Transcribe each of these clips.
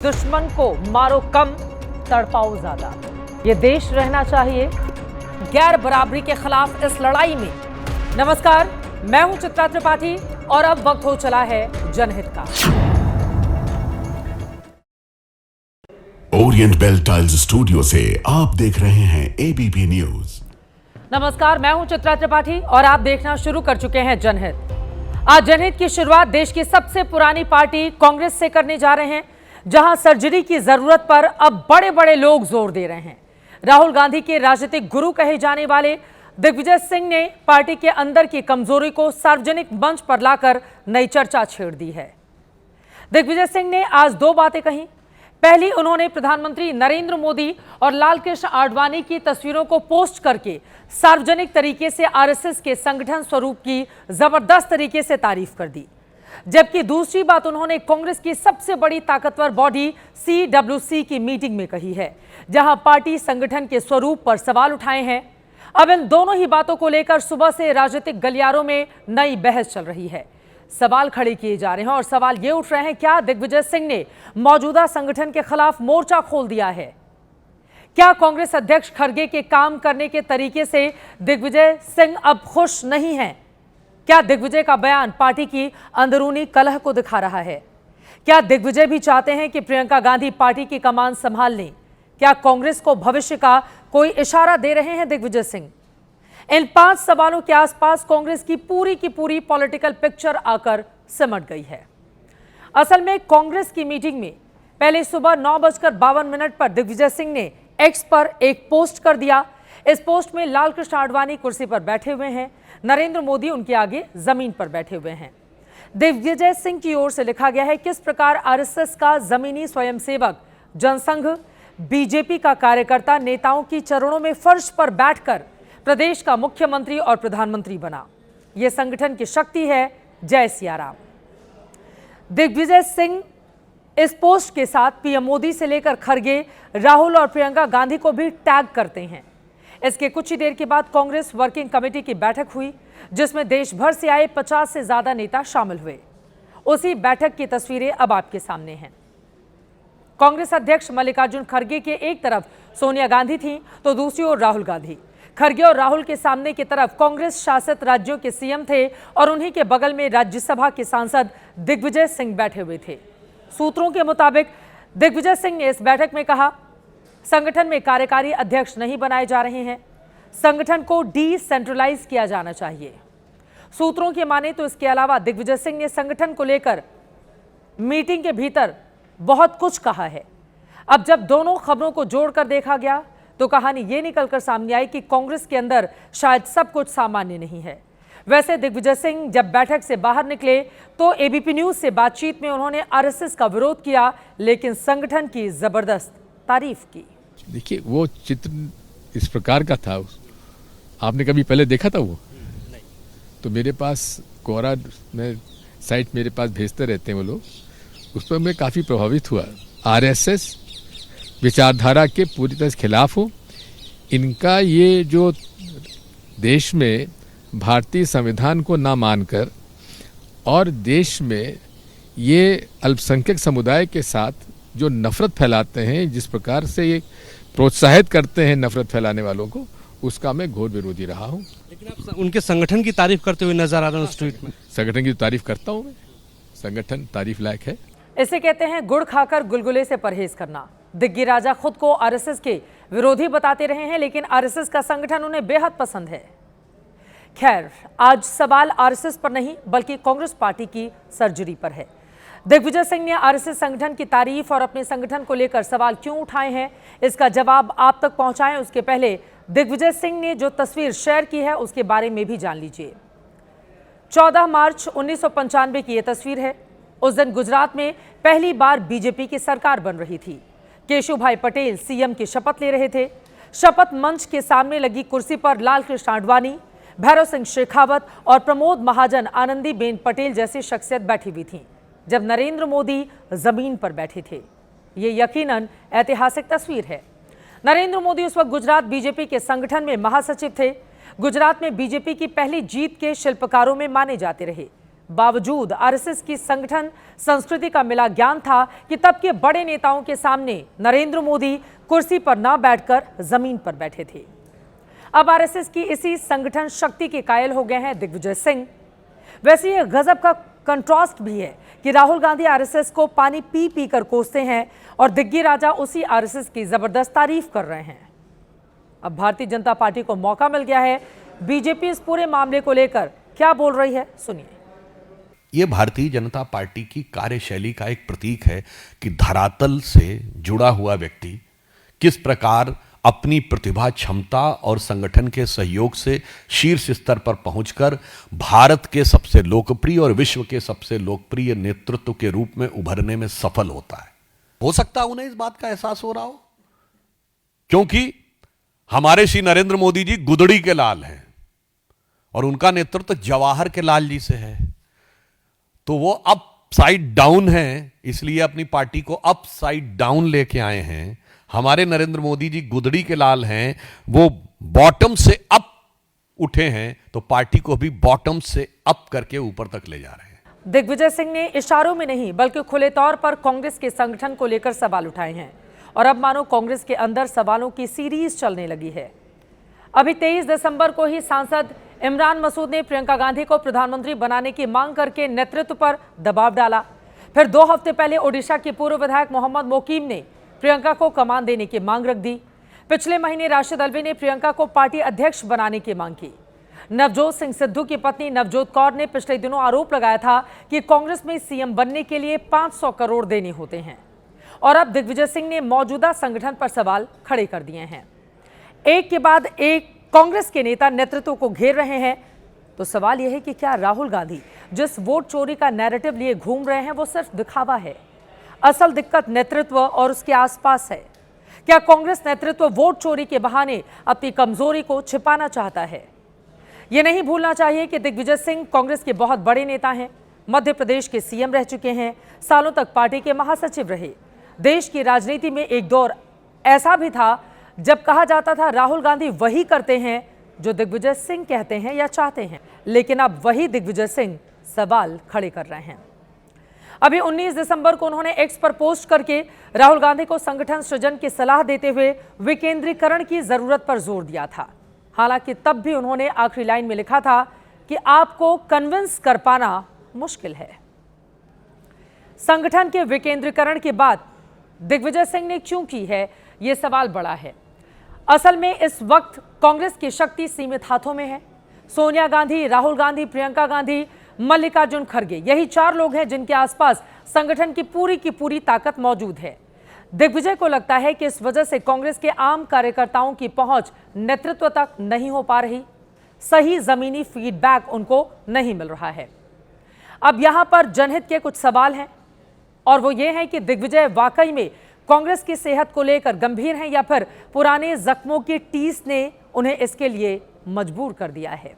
दुश्मन को मारो कम, तड़पाओ ज्यादा। ये देश रहना चाहिए गैर बराबरी के खिलाफ इस लड़ाई में। नमस्कार, मैं हूं चित्रा त्रिपाठी और अब वक्त हो चला है जनहित का। ओरिएंट बेल टाइल्स स्टूडियो से आप देख रहे हैं एबीपी न्यूज। नमस्कार, मैं हूं चित्रा त्रिपाठी और आप देखना शुरू कर चुके हैं जनहित। आज जनहित की शुरुआत देश की सबसे पुरानी पार्टी कांग्रेस से करने जा रहे हैं, जहां सर्जरी की जरूरत पर अब बड़े बड़े लोग जोर दे रहे हैं। राहुल गांधी के राजनीतिक गुरु कहे जाने वाले दिग्विजय सिंह ने पार्टी के अंदर की कमजोरी को सार्वजनिक मंच पर लाकर नई चर्चा छेड़ दी है। दिग्विजय सिंह ने आज दो बातें कही। पहली, उन्होंने प्रधानमंत्री नरेंद्र मोदी और लालकृष्ण आडवाणी की तस्वीरों को पोस्ट करके सार्वजनिक तरीके से आरएसएस के संगठन स्वरूप की जबरदस्त तरीके से तारीफ कर दी। जबकि दूसरी बात उन्होंने कांग्रेस की सबसे बड़ी ताकतवर बॉडी CWC की मीटिंग में कही है, जहां पार्टी संगठन के स्वरूप पर सवाल उठाए हैं। अब इन दोनों ही बातों को लेकर सुबह से राजनीतिक गलियारों में नई बहस चल रही है। सवाल खड़े किए जा रहे हैं और सवाल ये उठ रहे हैं, क्या दिग्विजय सिंह ने मौजूदा संगठन के खिलाफ मोर्चा खोल दिया है? क्या कांग्रेस अध्यक्ष खड़गे के काम करने के तरीके से दिग्विजय सिंह अब खुश नहीं हैं? क्या दिग्विजय का बयान पार्टी की अंदरूनी कलह को दिखा रहा है? क्या दिग्विजय भी चाहते हैं कि प्रियंका गांधी पार्टी की कमान संभाल लें? क्या कांग्रेस को भविष्य का कोई इशारा दे रहे हैं दिग्विजय सिंह? इन 5 सवालों के आसपास कांग्रेस की पूरी पॉलिटिकल पिक्चर आकर सिमट गई है। असल में कांग्रेस की मीटिंग में पहले सुबह 9:52 पर दिग्विजय सिंह ने एक्स पर एक पोस्ट कर दिया। इस पोस्ट में लालकृष्ण आडवाणी कुर्सी पर बैठे हुए हैं, नरेंद्र मोदी उनके आगे जमीन पर बैठे हुए हैं। दिग्विजय सिंह की ओर से लिखा गया है, किस प्रकार आरएसएस का जमीनी स्वयंसेवक जनसंघ बीजेपी का कार्यकर्ता नेताओं की चरणों में फर्श पर बैठकर प्रदेश का मुख्यमंत्री और प्रधानमंत्री बना। यह संगठन की शक्ति है। जय सिया राम। दिग्विजय सिंह इस पोस्ट के साथ पीएम मोदी से लेकर खड़गे, राहुल और प्रियंका गांधी को भी टैग करते हैं। इसके कुछ ही देर के बाद कांग्रेस वर्किंग कमेटी की बैठक हुई, जिसमें देश भर से आए 50 से ज्यादा नेता शामिल हुए। उसी बैठक की तस्वीरें अब आपके सामने हैं। कांग्रेस अध्यक्ष मल्लिकार्जुन खड़गे के एक तरफ सोनिया गांधी थी, तो दूसरी ओर राहुल गांधी। खड़गे और राहुल के सामने की तरफ कांग्रेस शासित राज्यों के सीएम थे और उन्हीं के बगल में राज्यसभा के सांसद दिग्विजय सिंह बैठे हुए थे। सूत्रों के मुताबिक दिग्विजय सिंह ने इस बैठक में कहा, संगठन में कार्यकारी अध्यक्ष नहीं बनाए जा रहे हैं, संगठन को डिसेंट्रलाइज किया जाना चाहिए। सूत्रों की माने तो इसके अलावा दिग्विजय सिंह ने संगठन को लेकर मीटिंग के भीतर बहुत कुछ कहा है। अब जब दोनों खबरों को जोड़कर देखा गया तो कहानी ये निकलकर सामने आई कि कांग्रेस के अंदर शायद सब कुछ सामान्य नहीं है। वैसे दिग्विजय सिंह जब बैठक से बाहर निकले तो एबीपी न्यूज से बातचीत में उन्होंने आरएसएस का विरोध किया, लेकिन संगठन की जबरदस्त तारीफ की। देखिए, वो चित्र इस प्रकार का था, आपने कभी पहले देखा था वो? नहीं। तो मेरे पास कोरा में साइट मेरे पास भेजते रहते हैं वो लोग, उस पर मैं काफ़ी प्रभावित हुआ। आरएसएस विचारधारा के पूरी तरह से खिलाफ हो। इनका ये जो देश में भारतीय संविधान को ना मानकर और देश में ये अल्पसंख्यक समुदाय के साथ जो नफरत फैलाते हैं, जिस प्रकार से ये प्रोत्साहित करते हैं नफरत फैलाने वालों को, उसका मैं घोर विरोधी रहा हूं। लेकिन आप उनके संगठन की तारीफ करते हुए नजर आ रहे हैं उस ट्वीट में। संगठन की तारीफ करता हूं मैं, संगठन तारीफ लायक है। इसे कहते हैं गुड़ खाकर गुलगुले से परहेज करना। दिग्गी राजा खुद को आरएसएस के विरोधी बताते रहे हैं, लेकिन आरएसएस का संगठन उन्हें बेहद पसंद है। खैर, आज सवाल आरएसएस पर नहीं बल्कि कांग्रेस पार्टी की सर्जरी पर है। दिग्विजय सिंह ने आरएसएस संगठन की तारीफ और अपने संगठन को लेकर सवाल क्यों उठाए हैं, इसका जवाब आप तक पहुंचाएं उसके पहले दिग्विजय सिंह ने जो तस्वीर शेयर की है उसके बारे में भी जान लीजिए। 14 मार्च 1995 की यह तस्वीर है। उस दिन गुजरात में पहली बार बीजेपी की सरकार बन रही थी। केशुभाई पटेल सीएम की शपथ ले रहे थे। शपथ मंच के सामने लगी कुर्सी पर लालकृष्ण आडवाणी, भैरव सिंह शेखावत और प्रमोद महाजन, आनंदीबेन पटेल जैसी शख्सियत बैठी हुई थी, जब नरेंद्र मोदी जमीन पर बैठे थे। ये यकीनन ऐतिहासिक तस्वीर है। नरेंद्र मोदी उस वक्त गुजरात बीजेपी के संगठन में महासचिव थे। गुजरात में बीजेपी की पहली जीत के शिल्पकारों में माने जाते रहे। बावजूद आरएसएस की संगठन संस्कृति का मिला ज्ञान था कि तब के बड़े नेताओं के सामने नरेंद्र मोदी कुर्सी पर ना बैठकर जमीन पर बैठे थे। अब आरएसएस की इसी संगठन शक्ति के कायल हो गए हैं दिग्विजय सिंह। वैसे ये गजब का कंट्रास्ट भी है कि राहुल गांधी आरएसएस को पानी पी पी कर कोसते हैं और दिग्गी राजा उसी आरएसएस की जबरदस्त तारीफ कर रहे हैं। अब भारतीय जनता पार्टी को मौका मिल गया है। बीजेपी इस पूरे मामले को लेकर क्या बोल रही है, सुनिए। ये भारतीय जनता पार्टी की कार्यशैली का एक प्रतीक है कि धरातल से जुड़ा हुआ व्यक्ति किस प्रकार अपनी प्रतिभा, क्षमता और संगठन के सहयोग से शीर्ष स्तर पर पहुंचकर भारत के सबसे लोकप्रिय और विश्व के सबसे लोकप्रिय नेतृत्व के रूप में उभरने में सफल होता है। हो सकता है उन्हें इस बात का एहसास हो रहा हो, क्योंकि हमारे श्री नरेंद्र मोदी जी गुदड़ी के लाल हैं और उनका नेतृत्व जवाहर के लाल जी से है, तो वो अप साइड डाउन है, इसलिए अपनी पार्टी को अप साइड डाउन लेके आए हैं। हमारे नरेंद्र मोदी जी गुदड़ी के लाल हैं, वो बॉटम से अप उठे हैं, तो पार्टी को भी बॉटम से अप करके ऊपर तक ले जा रहे हैं। दिग्विजय सिंह ने इशारों में नहीं बल्कि खुले तौर पर कांग्रेस के संगठन को लेकर सवाल उठाए हैं और अब मानो कांग्रेस के अंदर सवालों की सीरीज चलने लगी है। अभी 23 दिसंबर को ही सांसद इमरान मसूद ने प्रियंका गांधी को प्रधानमंत्री बनाने की मांग करके नेतृत्व पर दबाव डाला। फिर 2 हफ्ते पहले ओडिशा के पूर्व विधायक मोहम्मद मोकीम ने प्रियंका को कमान देने की मांग रख दी। पिछले महीने राशिद अल्वी ने प्रियंका को पार्टी अध्यक्ष बनाने की मांग की। नवजोत सिंह सिद्धू की पत्नी नवजोत कौर ने पिछले दिनों आरोप लगाया था कि कांग्रेस में सीएम बनने के लिए 500 करोड़ देने होते हैं और अब दिग्विजय सिंह ने मौजूदा संगठन पर सवाल खड़े कर दिए हैं। एक के बाद एक कांग्रेस के नेता नेतृत्व को घेर रहे हैं, तो सवाल यह है कि क्या राहुल गांधी जिस वोट चोरी का नैरेटिव लिए घूम रहे हैं वो सिर्फ दिखावा है? असल दिक्कत नेतृत्व और उसके आसपास है। क्या कांग्रेस नेतृत्व वोट चोरी के बहाने अपनी कमजोरी को छिपाना चाहता है? यह नहीं भूलना चाहिए कि दिग्विजय सिंह कांग्रेस के बहुत बड़े नेता हैं, मध्य प्रदेश के सीएम रह चुके हैं, सालों तक पार्टी के महासचिव रहे। देश की राजनीति में एक दौर ऐसा भी था जब कहा जाता था राहुल गांधी वही करते हैं जो दिग्विजय सिंह कहते हैं या चाहते हैं, लेकिन अब वही दिग्विजय सिंह सवाल खड़े कर रहे हैं। अभी 19 दिसंबर को उन्होंने एक्स पर पोस्ट करके राहुल गांधी को संगठन सृजन की सलाह देते हुए विकेंद्रीकरण की जरूरत पर जोर दिया था। हालांकि तब भी उन्होंने आखिरी लाइन में लिखा था कि आपको कन्विंस कर पाना मुश्किल है। संगठन के विकेंद्रीकरण के बाद दिग्विजय सिंह ने क्यों की है, यह सवाल बड़ा है। असल में इस वक्त कांग्रेस की शक्ति सीमित हाथों में है। सोनिया गांधी, राहुल गांधी, प्रियंका गांधी, मल्लिकार्जुन खड़गे, यही 4 लोग हैं जिनके आसपास संगठन की पूरी ताकत मौजूद है। दिग्विजय को लगता है कि इस वजह से कांग्रेस के आम कार्यकर्ताओं की पहुंच नेतृत्व तक नहीं हो पा रही, सही जमीनी फीडबैक उनको नहीं मिल रहा है। अब यहां पर जनहित के कुछ सवाल हैं और वो ये है कि दिग्विजय वाकई में कांग्रेस की सेहत को लेकर गंभीर हैं या फिर पुराने जख्मों की टीस ने उन्हें इसके लिए मजबूर कर दिया है।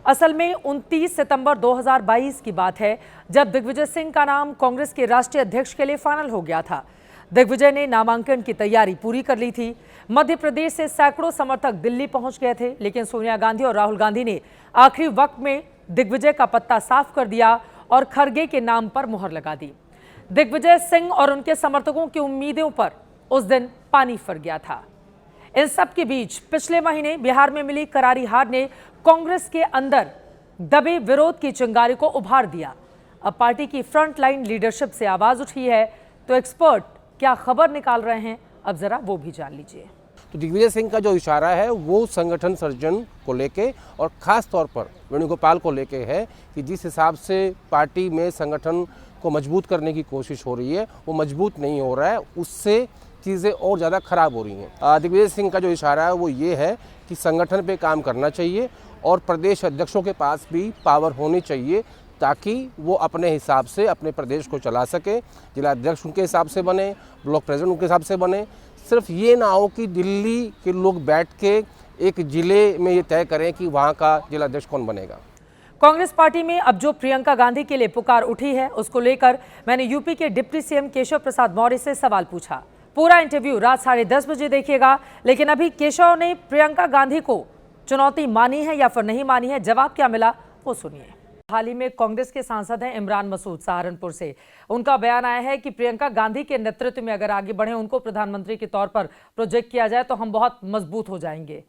असल में 29 सितंबर 2022 की बात है जब दिग्विजय सिंह का नाम कांग्रेस के राष्ट्रीय अध्यक्ष के लिए फाइनल हो गया था। दिग्विजय ने नामांकन की तैयारी पूरी कर ली थी। मध्य प्रदेश से सैकड़ों समर्थक दिल्ली पहुंच गए थे, लेकिन सोनिया गांधी और राहुल गांधी ने आखिरी वक्त में दिग्विजय का पत्ता साफ कर दिया और खड़गे के नाम पर मुहर लगा दी। दिग्विजय सिंह और उनके समर्थकों की उम्मीदों पर उस दिन पानी फिर गया था। इन सब के बीच पिछले महीने बिहार में मिली करारी हार ने कांग्रेस के अंदर दबे विरोध की चिंगारी को उभार दिया। अब पार्टी की फ्रंटलाइन लीडरशिप से आवाज उठी है, तो एक्सपर्ट क्या खबर निकाल रहे हैं, अब जरा वो भी जान लीजिए। तो दिग्विजय सिंह का जो इशारा है वो संगठन सर्जन को लेके और ख़ास तौर पर वेणुगोपाल को लेके है कि जिस हिसाब से पार्टी में संगठन को मजबूत करने की कोशिश हो रही है वो मजबूत नहीं हो रहा है, उससे चीज़ें और ज़्यादा खराब हो रही हैं। दिग्विजय सिंह का जो इशारा है वो ये है कि संगठन पे काम करना चाहिए और प्रदेश अध्यक्षों के पास भी पावर होनी चाहिए ताकि वो अपने हिसाब से अपने प्रदेश को चला सके। जिला अध्यक्ष उनके हिसाब से बने, ब्लॉक प्रेसिडेंट उनके हिसाब से बने। सिर्फ ये ना हो कि दिल्ली के लोग बैठ के एक जिले में ये तय करें कि वहाँ का जिला अध्यक्ष कौन बनेगा। कांग्रेस पार्टी में अब जो प्रियंका गांधी के लिए पुकार उठी है उसको लेकर मैंने यूपी के डिप्टी सीएम केशव प्रसाद मौर्य से सवाल पूछा। पूरा इंटरव्यू रात 10:30 बजे देखिएगा। लेकिन अभी केशव ने प्रियंका गांधी को चुनौती मानी है या फिर नहीं मानी है, जवाब क्या मिला वो सुनिए। हाल ही में कांग्रेस के सांसद हैं इमरान मसूद सहारनपुर से। उनका बयान आया है कि प्रियंका गांधी के नेतृत्व में अगर आगे बढ़े, उनको प्रधानमंत्री के तौर पर प्रोजेक्ट किया जाए तो हम बहुत मजबूत हो जाएंगे।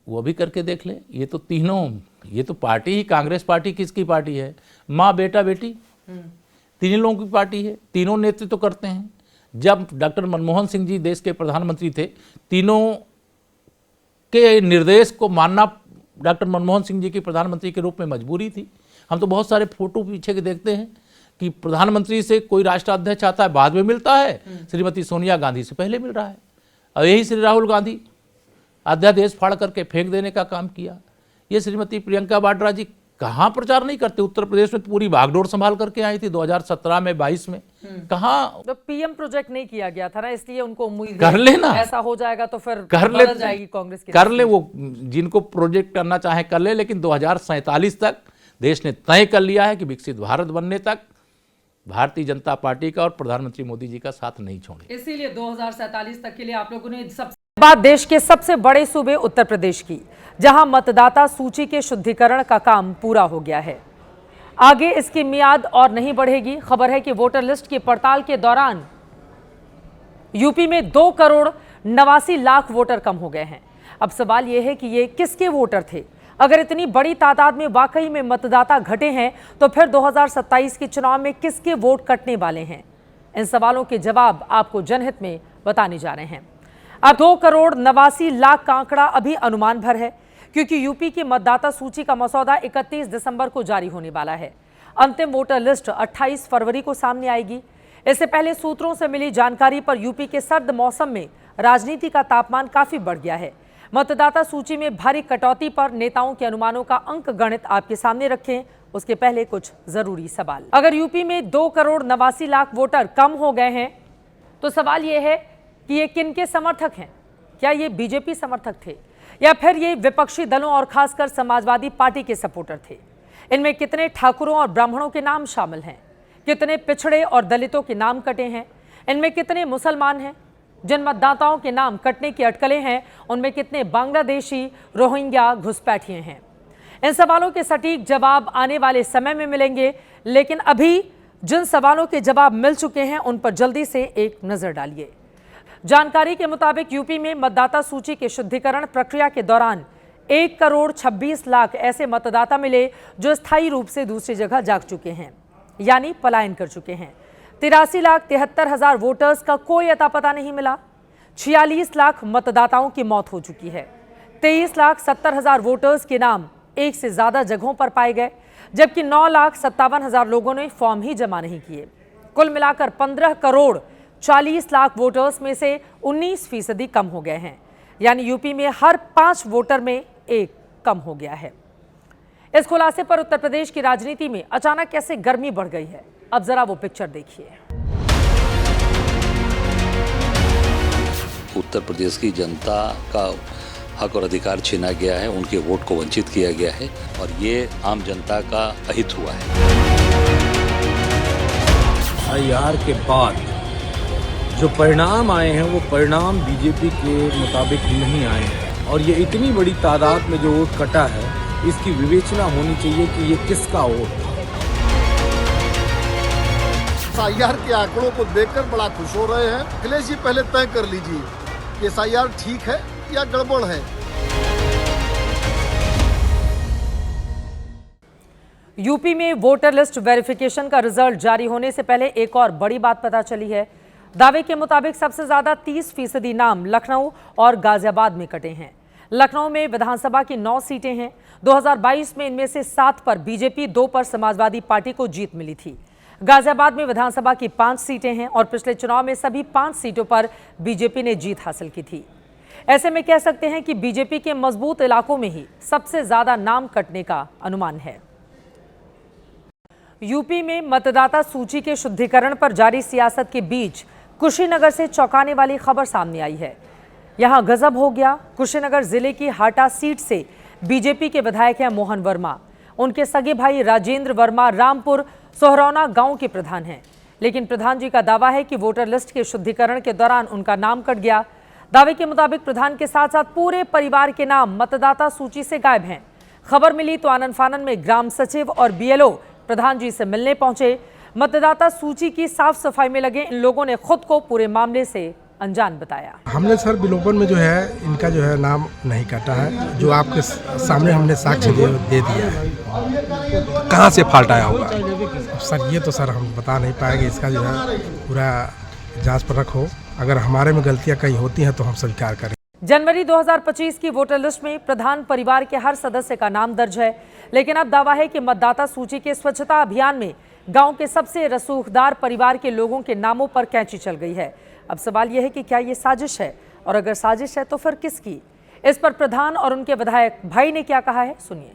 वो भी करके देख लें। ये तो तीनों, ये तो पार्टी ही, कांग्रेस पार्टी किसकी पार्टी है? माँ बेटा बेटी तीनों लोगों की पार्टी है, तीनों नेतृत्व करते हैं। जब डॉक्टर मनमोहन सिंह जी देश के प्रधानमंत्री थे, तीनों के निर्देश को मानना डॉक्टर मनमोहन सिंह जी की प्रधानमंत्री के रूप में मजबूरी थी। हम तो बहुत सारे फोटो पीछे के देखते हैं कि प्रधानमंत्री से कोई राष्ट्राध्यक्ष आता है बाद में मिलता है, श्रीमती सोनिया गांधी से पहले मिल रहा है। और यही श्री राहुल गांधी अध्यादेश फाड़ करके फेंक देने का काम किया। ये श्रीमती प्रियंका वाड्रा जी कहाँ प्रचार नहीं करते? उत्तर प्रदेश में पूरी भागदौड़ संभाल करके आई थी 2017 में, 22 में। कहाँ तो पीएम प्रोजेक्ट नहीं किया गया था ना, इसलिए उनको उम्मीद कर लेना, ऐसा हो जाएगा तो फिर कर ले जाएगी कांग्रेस की। कर ले, वो जिनको प्रोजेक्ट करना चाहे कर ले, लेकिन 2047 तक देश ने तय कर लिया है कि विकसित भारत बनने तक भारतीय जनता पार्टी का और प्रधानमंत्री मोदी जी का साथ नहीं छोड़े। इसीलिए 2047 तक के लिए आप लोगों ने सबसे बात देश के सबसे बड़े सूबे उत्तर प्रदेश की, जहां मतदाता सूची के शुद्धिकरण का काम पूरा हो गया है। आगे इसकी मियाद और नहीं बढ़ेगी। खबर है कि वोटर लिस्ट की पड़ताल के दौरान यूपी में 2,89,00,000 वोटर कम हो गए हैं। अब सवाल यह है कि ये किसके वोटर थे? अगर इतनी बड़ी तादाद में वाकई में मतदाता घटे हैं तो फिर 2027 के चुनाव में किसके वोट कटने वाले हैं? इन सवालों के जवाब आपको जनहित में बताने जा रहे हैं। अब 2,89,00,000 का आंकड़ा अभी अनुमान भर है, क्योंकि यूपी की मतदाता सूची का मसौदा 31 दिसंबर को जारी होने वाला है। अंतिम वोटर लिस्ट 28 फरवरी को सामने आएगी। इससे पहले सूत्रों से मिली जानकारी पर यूपी के सर्द मौसम में राजनीति का तापमान काफी बढ़ गया है। मतदाता सूची में भारी कटौती पर नेताओं के अनुमानों का अंक गणित आपके सामने रखें, उसके पहले कुछ जरूरी सवाल। अगर यूपी में 2,89,00,000 वोटर कम हो गए हैं तो सवाल यह है कि ये किनके समर्थक हैं? क्या ये बीजेपी समर्थक थे या फिर ये विपक्षी दलों और खासकर समाजवादी पार्टी के सपोर्टर थे? इनमें कितने ठाकुरों और ब्राह्मणों के नाम शामिल हैं? कितने पिछड़े और दलितों के नाम कटे हैं? इनमें कितने मुसलमान हैं? जिन मतदाताओं के नाम कटने की अटकलें हैं, उनमें कितने बांग्लादेशी, रोहिंग्या, घुसपैठिए हैं? इन सवालों के सटीक जवाब आने वाले समय में मिलेंगे, लेकिन अभी जिन सवालों के जवाब मिल चुके हैं उन पर जल्दी से एक नजर डालिए। जानकारी के मुताबिक यूपी में मतदाता सूची के शुद्धिकरण प्रक्रिया के दौरान 1,26,00,000 ऐसे मतदाता मिले जो स्थायी रूप से दूसरी जगह जाग चुके हैं, यानी पलायन कर चुके हैं। 83,73,000 वोटर्स का कोई अता पता नहीं मिला। 46 लाख मतदाताओं की मौत हो चुकी है। 23,70,000 वोटर्स के नाम एक से ज्यादा जगहों पर पाए गए, जबकि 9,57,000 लोगों ने फॉर्म ही जमा नहीं किए। कुल मिलाकर 15,40,00,000 वोटर्स में से 19% कम हो गए हैं, यानी यूपी में हर 5 वोटर में एक कम हो गया है। इस खुलासे पर उत्तर प्रदेश की राजनीति में अचानक कैसे गर्मी बढ़ गई है, अब जरा वो पिक्चर देखिए। उत्तर प्रदेश की जनता का हक और अधिकार छीना गया है, उनके वोट को वंचित किया गया है और ये आम जनता का अहित हुआ है। IR के बाद जो परिणाम आए हैं वो परिणाम बीजेपी के मुताबिक नहीं आए हैं और ये इतनी बड़ी तादाद में जो वोट कटा है इसकी विवेचना होनी चाहिए कि ये किसका वोट था। SIR के आंकड़ों को देखकर बड़ा खुश हो रहे हैं। अखिलेश जी पहले तय कर लीजिए कि SIR ठीक है या गड़बड़ है। यूपी में वोटर लिस्ट वेरिफिकेशन का रिजल्ट जारी होने से पहले एक और बड़ी बात पता चली है। दावे के मुताबिक सबसे ज्यादा 30% नाम लखनऊ और गाजियाबाद में कटे हैं। लखनऊ में विधानसभा की 9 सीटें हैं। 2022 में इनमें से 7 पर बीजेपी, 2 पर समाजवादी पार्टी को जीत मिली थी। गाजियाबाद में विधानसभा की 5 सीटें हैं और पिछले चुनाव में सभी 5 सीटों पर बीजेपी ने जीत हासिल की थी। ऐसे में कह सकते हैं कि बीजेपी के मजबूत इलाकों में ही सबसे ज्यादा नाम कटने का अनुमान है। यूपी में मतदाता सूची के शुद्धिकरण पर जारी सियासत के बीच कुशीनगर से चौंकाने वाली खबर सामने आई है। यहां गजब हो गया। कुशीनगर जिले की हाटा सीट से बीजेपी के विधायक हैं मोहन वर्मा। उनके सगे भाई राजेंद्र वर्मा रामपुर सोहरौना गांव के प्रधान हैं, लेकिन प्रधान जी का दावा है कि वोटर लिस्ट के शुद्धिकरण के दौरान उनका नाम कट गया। दावे के मुताबिक प्रधान के साथ साथ पूरे परिवार के नाम मतदाता सूची से गायब हैं। खबर मिली तो आनन फानन में ग्राम सचिव और बीएलओ प्रधान जी से मिलने पहुंचे। मतदाता सूची की साफ सफाई में लगे इन लोगों ने खुद को पूरे मामले से अनजान बताया। हमने सर विलोपन में जो है इनका जो है नाम नहीं काटा है, जो आपके सामने हमने साक्ष्य दे दिया है। कहाँ से फाल्ट आया होगा सर, ये तो सर हम बता नहीं पाएंगे। इसका जो है पूरा जांच परख हो, अगर हमारे में गलतियां कहीं होती हैं तो हम स्वीकार करें। जनवरी 2025 की वोटर लिस्ट में प्रधान परिवार के हर सदस्य का नाम दर्ज है, लेकिन अब दावा है कि मतदाता सूची के स्वच्छता अभियान में गांव के सबसे रसूखदार परिवार के लोगों के नामों पर कैंची चल गई है। अब सवाल यह है कि क्या ये साजिश है, और अगर साजिश है तो फिर किसकी? इस पर प्रधान और उनके विधायक भाई ने क्या कहा है, सुनिए।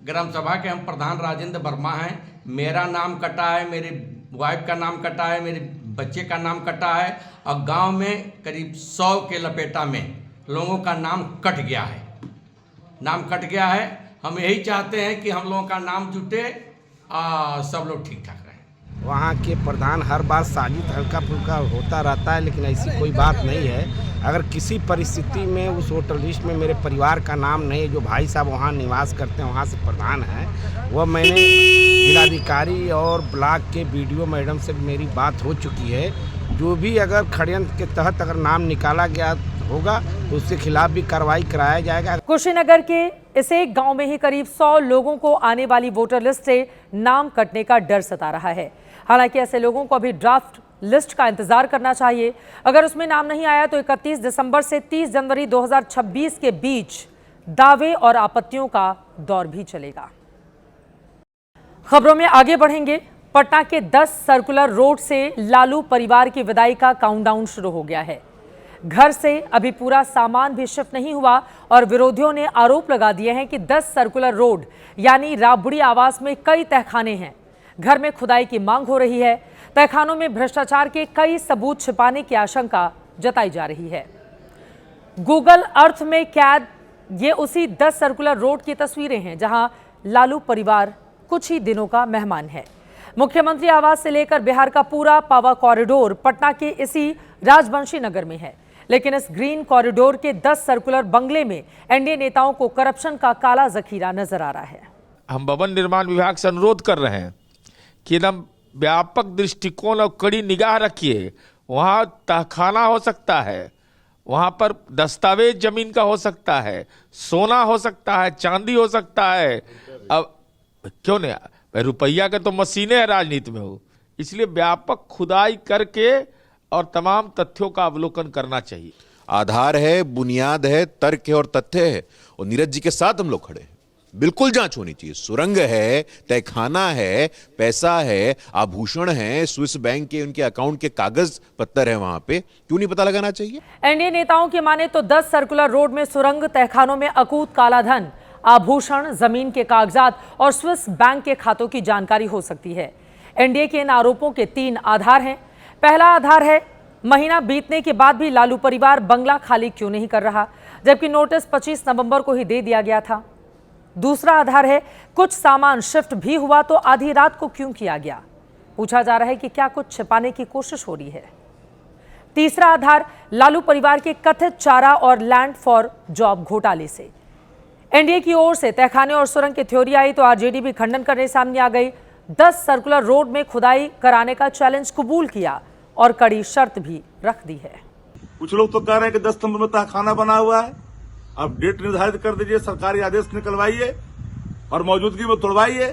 ग्राम सभा के हम प्रधान राजेंद्र वर्मा हैं। मेरा नाम कटा है, मेरी वाइफ का नाम कटा है, मेरे बच्चे का नाम कटा है, और गांव में करीब 100 के लपेटा में लोगों का नाम कट गया है। नाम कट गया है। हम यही चाहते हैं कि हम लोगों का नाम जुटे, सब लोग ठीक ठाक रहें। वहाँ के प्रधान हर बार साजिश हल्का फुल्का होता रहता है, लेकिन ऐसी कोई बात नहीं है। अगर किसी परिस्थिति में उस वोटर लिस्ट में मेरे परिवार का नाम नहीं, जो भाई साहब वहाँ निवास करते हैं, वहाँ से प्रधान हैं, वह मैंने जिलाधिकारी और ब्लॉक के बीडीओ मैडम से मेरी बात हो चुकी है। जो भी अगर षड्यंत्र के तहत अगर नाम निकाला गया होगा तो उसके खिलाफ भी कार्रवाई कराया जाएगा। कुशीनगर के इस एक गांव में ही करीब 100 लोगों को आने वाली वोटर लिस्ट से नाम कटने का डर सता रहा है। हालांकि ऐसे लोगों को अभी ड्राफ्ट लिस्ट का इंतजार करना चाहिए। अगर उसमें नाम नहीं आया तो 31 दिसंबर से 30 जनवरी 2026 के बीच दावे और आपत्तियों का दौर भी चलेगा। खबरों में आगे बढ़ेंगे। पटना के 10 सर्कुलर रोड से लालू परिवार की विदाई का काउंटडाउन शुरू हो गया है। घर से अभी पूरा सामान भी शिफ्ट नहीं हुआ और विरोधियों ने आरोप लगा दिए हैं कि 10 सर्कुलर रोड यानी राबड़ी आवास में कई तहखाने हैं। घर में खुदाई की मांग हो रही है। तहखानों में भ्रष्टाचार के कई सबूत छिपाने की आशंका जताई जा रही है। गूगल अर्थ में कैद ये उसी 10 सर्कुलर रोड की तस्वीरें हैं जहां लालू परिवार कुछ ही दिनों का मेहमान है। मुख्यमंत्री आवास से लेकर बिहार का पूरा पावर कॉरिडोर पटना के इसी राजवंशी नगर में है, लेकिन इस ग्रीन कॉरिडोर के 10 सर्कुलर बंगले में एनडीए नेताओं को करप्शन का काला जखीरा नजर आ रहा है। हम भवन निर्माण विभाग से अनुरोध कर रहे हैं कि एकदम व्यापक दृष्टिकोण और कड़ी निगाह रखिए। वहाँ तहखाना हो सकता है, वहाँ पर दस्तावेज जमीन का हो सकता है, सोना हो सकता है, चांदी हो सकता है। अब क्यों नहीं, रुपया के तो मशीनें हैं राजनीति में हो, इसलिए व्यापक खुदाई करके और तमाम तथ्यों का अवलोकन करना चाहिए। आधार है, बुनियाद है, तर्क है और तथ्य है, और नीरज जी के साथ हम लोग खड़े हैं। बिल्कुल जांच होनी चाहिए। सुरंग है, तहखाना है, पैसा है, आभूषण है, स्विस बैंक के उनके अकाउंट के कागज पत्तर है, वहां पे क्यों नहीं पता लगाना चाहिए? एनडीए नेताओं की माने तो 10 सर्कुलर रोड में सुरंग, तहखानों में अकूत कालाधन, आभूषण, जमीन के कागजात और स्विस बैंक के खातों की जानकारी हो सकती है। एनडीए के इन आरोपों के 3 आधार हैं। पहला आधार है महीना बीतने के बाद भी लालू परिवार बंगला खाली क्यों नहीं कर रहा, जबकि नोटिस 25 नवंबर को ही दे दिया गया था। दूसरा आधार है कुछ सामान शिफ्ट भी हुआ तो आधी रात को क्यों किया गया। पूछा जा रहा है कि क्या कुछ छिपाने की कोशिश हो रही है। तीसरा आधार लालू परिवार के कथित चारा और लैंड फॉर जॉब घोटाले से। एनडीए की ओर से तहखाने और सुरंग की थ्योरी आई तो आरजेडी भी खंडन करने सामने आ गई। 10 सर्कुलर रोड में खुदाई कराने का चैलेंज कबूल किया और कड़ी शर्त भी रख दी है। कुछ लोग तो कह रहे हैं कि 10 सितंबर में तहखाना बना हुआ है, अब डेट निर्धारित कर दीजिए, सरकारी आदेश निकलवाइए और मौजूदगी में तोड़वाइए,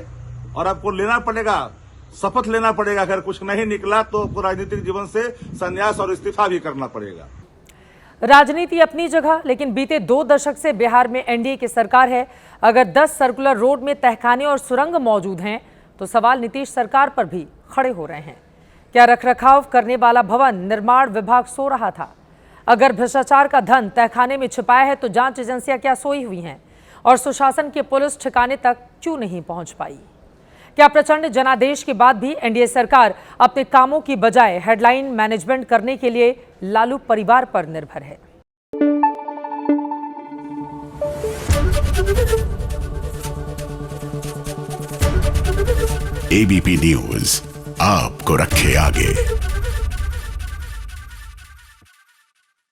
और आपको लेना पड़ेगा, शपथ लेना पड़ेगा। अगर कुछ नहीं निकला तो आपको राजनीतिक जीवन से संन्यास और इस्तीफा भी करना पड़ेगा। राजनीति अपनी जगह, लेकिन बीते 2 दशक से बिहार में एनडीए की सरकार है। अगर 10 सर्कुलर रोड में तहखाने और सुरंग मौजूद हैं तो सवाल नीतीश सरकार पर भी खड़े हो रहे हैं। क्या रखरखाव करने वाला भवन निर्माण विभाग सो रहा था? अगर भ्रष्टाचार का धन तहखाने में छिपाया है तो जांच एजेंसियां क्या सोई हुई हैं? और सुशासन की पुलिस ठिकाने तक क्यों नहीं पहुंच पाई? क्या प्रचंड जनादेश के बाद भी एनडीए सरकार अपने कामों की बजाय हेडलाइन मैनेजमेंट करने के लिए लालू परिवार पर निर्भर है? एबीपी न्यूज आपको रखे आगे।